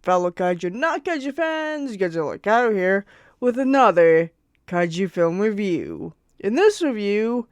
fellow kaiju not kaiju fans? Godzilla Cow here with another kaiju film review. In this review,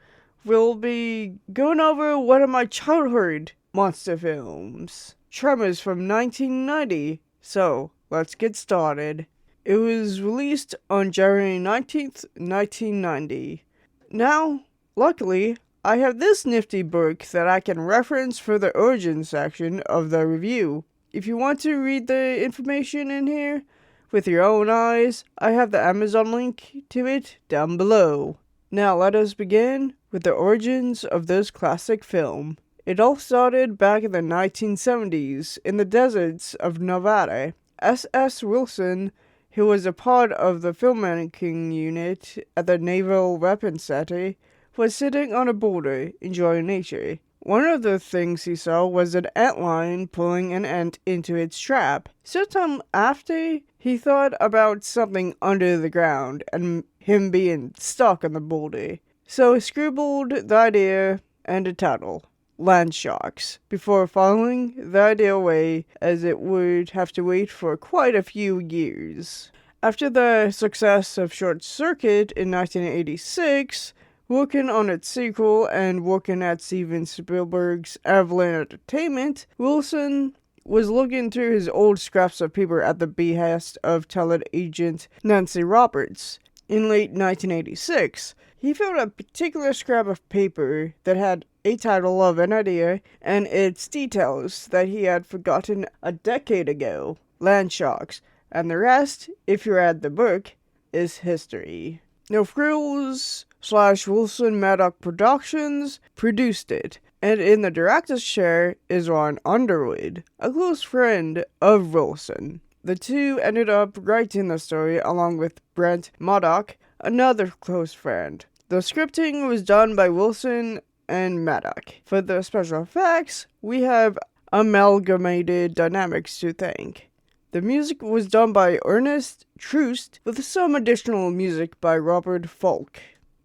we'll be going over one of my childhood monster films, Tremors from 1990. So, let's get started. It was released on January 19th, 1990. Now, luckily, I have this nifty book that I can reference for the origin section of the review. If you want to read the information in here with your own eyes, I have the Amazon link to it down below. Now let us begin with the origins of this classic film. It all started back in the 1970s in the deserts of Nevada. S.S. Wilson, who was a part of the filmmaking unit at the Naval Weapons Center, was sitting on a boulder enjoying nature. One of the things he saw was an antlion pulling an ant into its trap. Sometime after, he thought about something under the ground and him being stuck on the boulder. So he scribbled the idea and a title, Land Sharks, before filing the idea away as it would have to wait for quite a few years. After the success of Short Circuit in 1986, working on its sequel and working at Steven Spielberg's Avalanche Entertainment, Wilson was looking through his old scraps of paper at the behest of talent agent Nancy Roberts. In late 1986, he found a particular scrap of paper that had a title of an idea and its details that he had forgotten a decade ago, Land Sharks, and the rest, if you read the book, is history. No Frills / Wilson Maddock Productions produced it, and in the director's chair is Ron Underwood, a close friend of Wilson. The two ended up writing the story along with Brent Maddock, another close friend. The scripting was done by Wilson and Maddock. For the special effects, we have Amalgamated Dynamics to thank. The music was done by Ernest Troost, with some additional music by Robert Falk.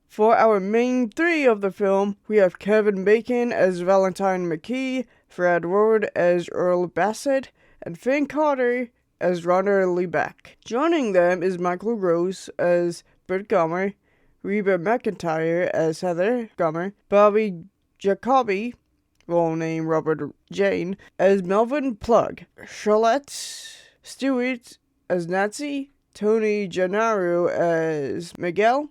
For our main three of the film, we have Kevin Bacon as Valentine McKee, Fred Ward as Earl Bassett, and Finn Carter as Ronald Liebeck. Joining them is Michael Rose as Bert Gummer, Reba McEntire as Heather Gummer, Bobby Jacoby, full name Robert Jane, as Melvin Plug, Charlotte Stewart as Nancy, Tony Gennaro as Miguel,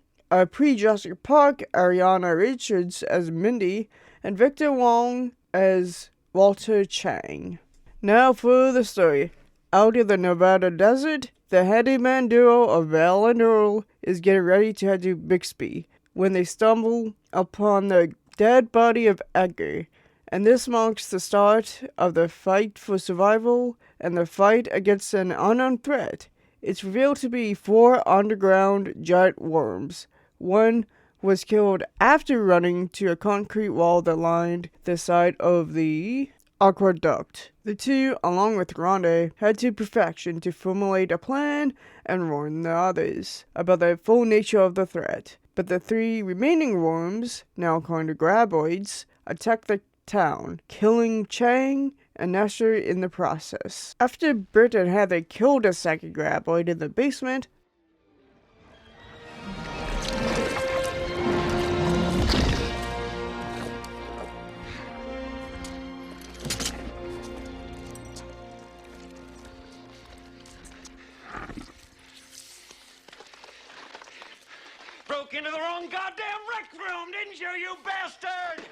pre-Jurassic Park, Ariana Richards as Mindy, and Victor Wong as Walter Chang. Now for the story. Out in the Nevada desert, the handyman duo of Val and Earl is getting ready to head to Bixby when they stumble upon the dead body of Edgar, and this marks the start of the fight for survival and the fight against an unknown threat. It's revealed to be 4 underground giant worms. One was killed after running to a concrete wall that lined the side of the aqueduct. The two, along with Rhonda, head to perfection to formulate a plan and warn the others about the full nature of the threat. But the 3 remaining worms, now called graboids, attack the town, killing Chang and Nasser in the process. After Bert and Heather killed a second graboid in the basement, broke into the wrong goddamn rec room, didn't you, you bastard?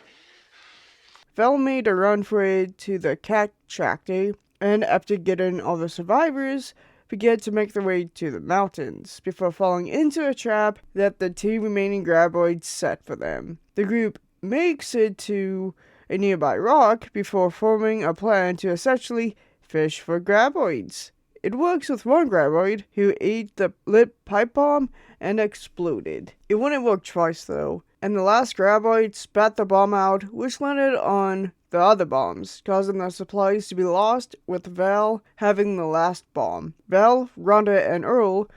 Val made a run for it to the cat tractor, and after getting all the survivors, began to make their way to the mountains, before falling into a trap that the 2 remaining graboids set for them. The group makes it to a nearby rock before forming a plan to essentially fish for graboids. It works with one graboid who ate the lit pipe bomb and exploded. It wouldn't work twice though, and the last graboid spat the bomb out, which landed on the other bombs, causing the supplies to be lost, with Val having the last bomb. Val, Rhonda, and Earl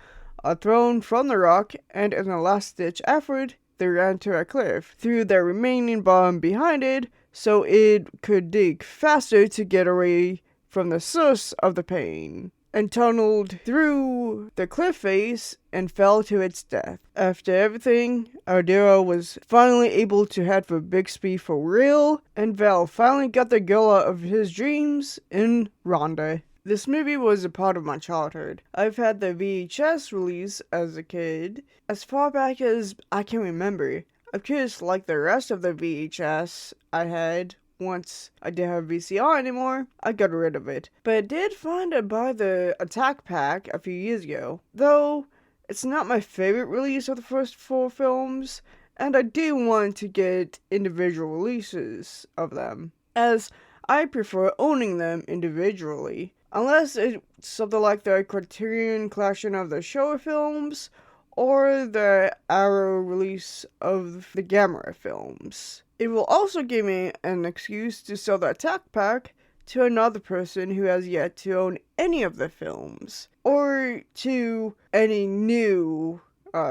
are thrown from the rock, and in a last-ditch effort, they ran to a cliff, threw their remaining bomb behind it, so it could dig faster to get away from the source of the pain. and tunneled through the cliff face and fell to its death. After everything, our duo was finally able to head for Bixby for real, and Val finally got the girl of his dreams in Rhonda. This movie was a part of my childhood. I've had the VHS release as a kid, as far back as I can remember. Of course, like the rest of the VHS I had, once I didn't have VCR anymore, I got rid of it. But I did find it by the Attack Pack a few years ago. Though, it's not my favorite release of the first 4 films, and I do want to get individual releases of them, as I prefer owning them individually. Unless it's something like the Criterion Collection of the Showa films, or the Arrow release of the Gamera films. It will also give me an excuse to sell the Attack Pack to another person who has yet to own any of the films, or to any new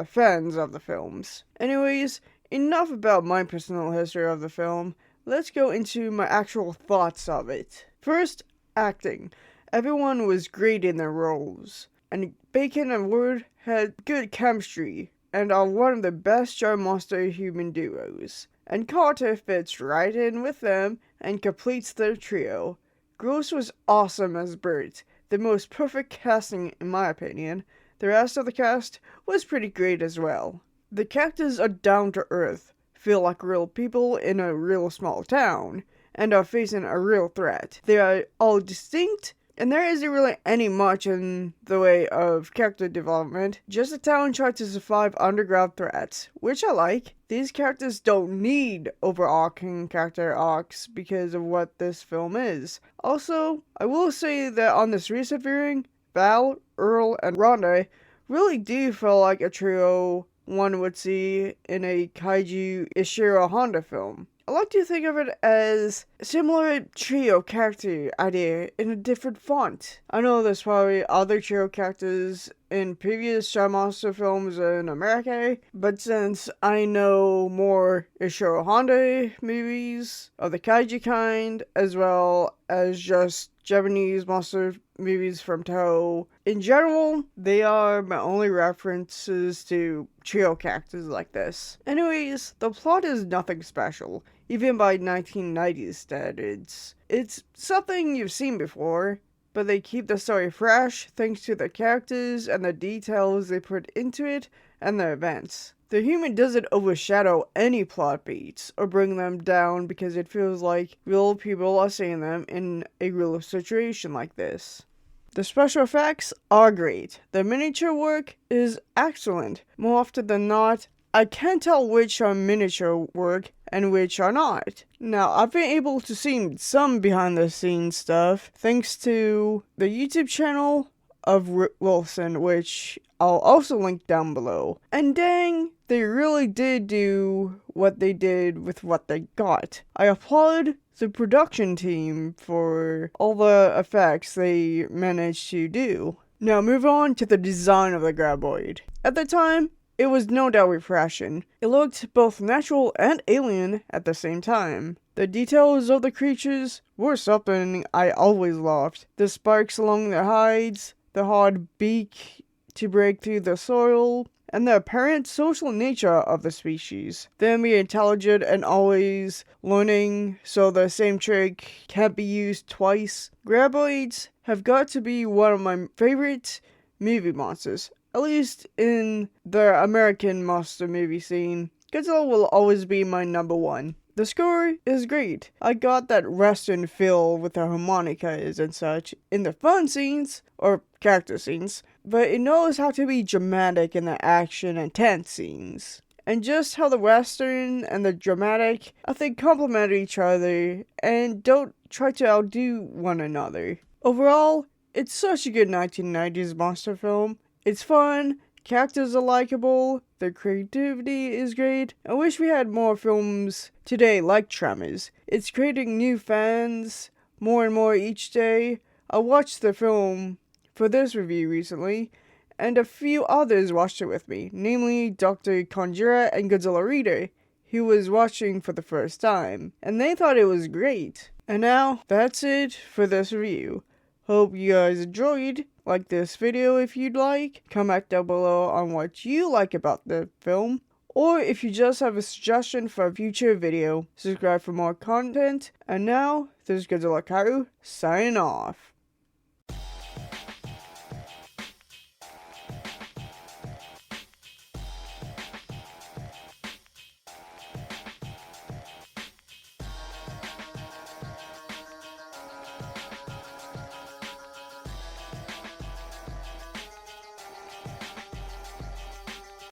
fans of the films. Anyways, enough about my personal history of the film. Let's go into my actual thoughts of it. First, acting. Everyone was great in their roles, and Bacon and Wood had good chemistry, and are one of the best Jar Monster human duos. And Carter fits right in with them and completes their trio. Gross was awesome as Bert, the most perfect casting in my opinion. The rest of the cast was pretty great as well. The characters are down to earth, feel like real people in a real small town, and are facing a real threat. They are all distinct, and there isn't really any much in the way of character development, just the town trying to survive underground threats, which I like. These characters don't need overarching character arcs because of what this film is. Also, I will say that on this recent viewing, Val, Earl, and Rhonda really do feel like a trio one would see in a kaiju Ishiro Honda film. I like to think of it as a similar trio character idea in a different font. I know there's probably other trio characters in previous Shy Monster films in America, but since I know more Ishiro Honda movies of the kaiju kind, as well as just Japanese monster movies from Toho, in general, they are my only references to trio characters like this. Anyways, the plot is nothing special, even by 1990s standards. It's something you've seen before, but they keep the story fresh thanks to the characters and the details they put into it and the events. The humor doesn't overshadow any plot beats or bring them down because it feels like real people are seeing them in a real situation like this. The special effects are great. The miniature work is excellent. More often than not, I can't tell which are miniature work and which are not. Now, I've been able to see some behind the scenes stuff thanks to the YouTube channel of Wilson, which I'll also link down below. And dang, they really did do what they did with what they got. I applaud the production team for all the effects they managed to do. Now move on to the design of the graboid. At the time, it was no doubt refreshing. It looked both natural and alien at the same time. The details of the creatures were something I always loved. The spikes along their hides, the hard beak to break through the soil, and the apparent social nature of the species. Them being intelligent and always learning, so the same trick can't be used twice. Graboids have got to be one of my favorite movie monsters, at least in the American monster movie scene. Godzilla will always be my number one. The score is great. I got that western feel with the harmonicas and such in the fun scenes, or character scenes, but it knows how to be dramatic in the action and tense scenes. And just how the western and the dramatic, I think, complement each other and don't try to outdo one another. Overall, it's such a good 1990s monster film. It's fun, characters are likable, the creativity is great. I wish we had more films today like Tremors. It's creating new fans more and more each day. I watched the film for this review recently, and a few others watched it with me, namely Dr. Conjura and Godzilla Reader, who was watching for the first time, and they thought it was great. And now, that's it for this review. Hope you guys enjoyed. Like this video if you'd like. Comment down below on what you like about the film. Or if you just have a suggestion for a future video. Subscribe for more content. And now, this is Godzilla Karu, signing off.